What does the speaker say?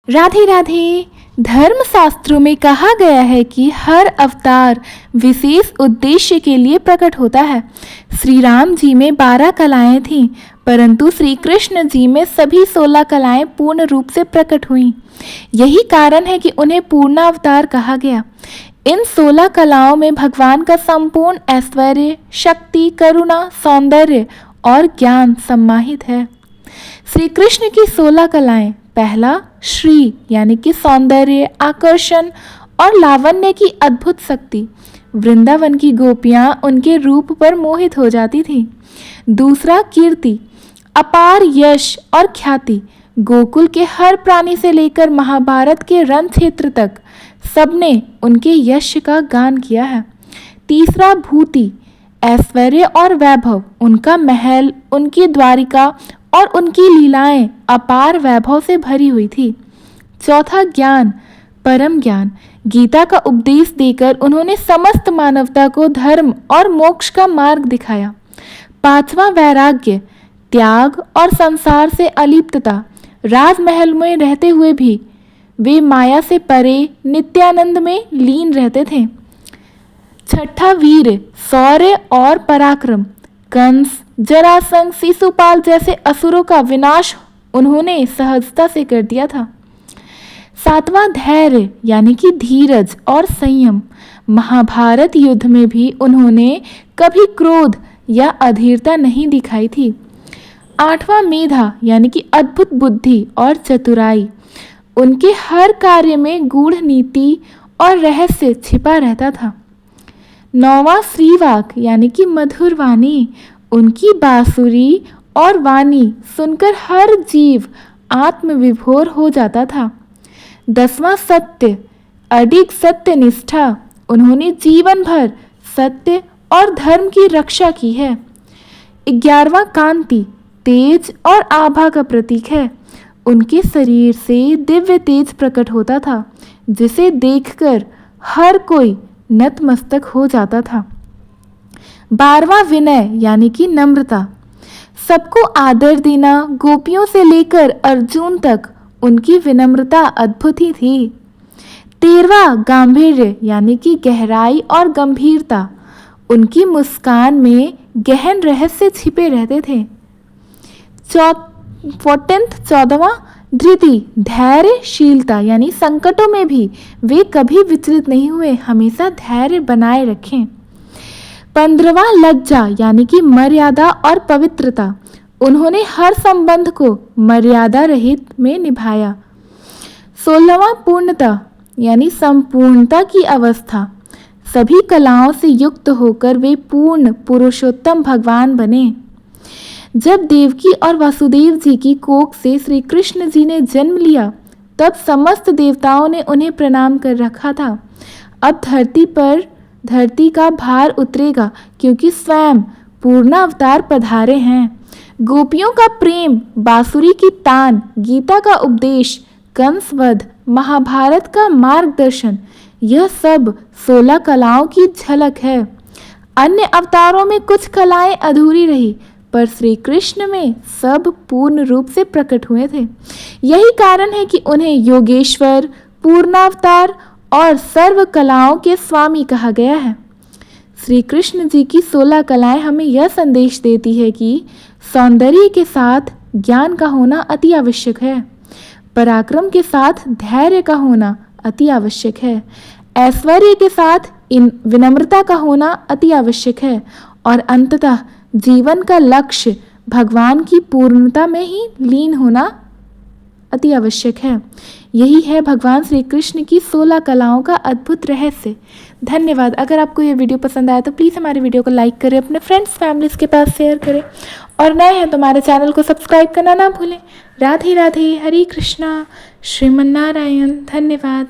राधे राधे। धर्म शास्त्रों में कहा गया है कि हर अवतार विशेष उद्देश्य के लिए प्रकट होता है। श्री राम जी में 12 कलाएं थीं, परंतु श्री कृष्ण जी में सभी 16 कलाएं पूर्ण रूप से प्रकट हुईं। यही कारण है कि उन्हें पूर्णावतार कहा गया। इन 16 कलाओं में भगवान का संपूर्ण ऐश्वर्य, शक्ति, करुणा, सौंदर्य और ज्ञान सम्माहित है। श्री कृष्ण की 16 कलाएं। पहला, श्री यानी कि सौंदर्य, आकर्षण और लावण्य की अद्भुत शक्ति। वृंदावन की गोपियां उनके रूप पर मोहित हो जाती थीं। दूसरा, कीर्ति, अपार यश और ख्याति। गोकुल के हर प्राणी से लेकर महाभारत के रण क्षेत्र तक सबने उनके यश का गान किया है। तीसरा, भूति, ऐश्वर्य और वैभव। उनका महल, उनकी द्वारिका और उनकी लीलाएं अपार वैभव से भरी हुई थी। चौथा, ज्ञान, परम ज्ञान। गीता का उपदेश देकर उन्होंने समस्त मानवता को धर्म और मोक्ष का मार्ग दिखाया। पांचवा, वैराग्य, त्याग और संसार से अलिप्तता। राजमहल में रहते हुए भी वे माया से परे नित्यानंद में लीन रहते थे। छठा, वीर, शौर्य और पराक्रम। कंस, जरासंध, शिशुपाल जैसे असुरों का विनाश उन्होंने सहजता से कर दिया था। सातवां, धैर्य यानी कि धीरज और संयम। महाभारत युद्ध में भी उन्होंने कभी क्रोध या अधीरता नहीं दिखाई थी। आठवां, मेधा यानी कि अद्भुत बुद्धि और चतुराई। उनके हर कार्य में गूढ़ नीति और रहस्य छिपा रहता था। नौवां, श्रीवाक यानी कि मधुर वाणी। उनकी बांसुरी और वाणी सुनकर हर जीव आत्मविभोर हो जाता था। 10वां, सत्य, अडिग सत्य निष्ठा। उन्होंने जीवन भर सत्य और धर्म की रक्षा की है। 11वां, कांति, तेज और आभा का प्रतीक है। उनके शरीर से दिव्य तेज प्रकट होता था, जिसे देखकर हर कोई नतमस्तक हो जाता था। 12वां, विनय यानी कि नम्रता। सबको आदर देना। गोपियों से लेकर अर्जुन तक उनकी विनम्रता अद्भुत ही थी। 13वां, गांभीर्य यानी कि गहराई और गंभीरता। उनकी मुस्कान में गहन रहस्य छिपे रहते थे। 14वां, धृति, धैर्यशीलता यानी संकटों में भी वे कभी विचलित नहीं हुए, हमेशा धैर्य बनाए रखें। 15वां, लज्जा यानी कि मर्यादा और पवित्रता। उन्होंने हर संबंध को मर्यादा रहित में निभाया। 16वां, पूर्णता यानी संपूर्णता की अवस्था। सभी कलाओं से युक्त होकर वे पूर्ण पुरुषोत्तम भगवान बने। जब देवकी और वासुदेव जी की कोख से श्री कृष्ण जी ने जन्म लिया, तब समस्त देवताओं ने उन्हें प्रणाम कर रखा था। अब धरती का भार उतरेगा, क्योंकि स्वयं पूर्णावतार पधारे हैं। गोपियों का प्रेम, बांसुरी की तान, गीता का उपदेश, कंसवध, महाभारत का मार्गदर्शन, यह सब 16 कलाओं की झलक है। अन्य अवतारों में कुछ कलाएं अधूरी रही, पर श्री कृष्ण में सब पूर्ण रूप से प्रकट हुए थे। यही कारण है कि उन्हें योगेश्वर, पूर्णावतार और सर्व कलाओं के स्वामी कहा गया है। श्री कृष्ण जी की 16 कलाएं हमें यह संदेश देती है कि सौंदर्य के साथ ज्ञान का होना अति आवश्यक है, पराक्रम के साथ धैर्य का होना अति आवश्यक है, ऐश्वर्य के साथ विनम्रता का होना अति आवश्यक है, और अंततः जीवन का लक्ष्य भगवान की पूर्णता में ही लीन होना अति आवश्यक है। यही है भगवान श्री कृष्ण की 16 कलाओं का अद्भुत रहस्य। धन्यवाद। अगर आपको ये वीडियो पसंद आया तो प्लीज़ हमारे वीडियो को लाइक करें, अपने फ्रेंड्स फैमिलीज़ के पास शेयर करें, और नए हैं तो हमारे चैनल को सब्सक्राइब करना ना भूलें। राधे राधे, हरे कृष्णा, श्रीमन नारायण। धन्यवाद।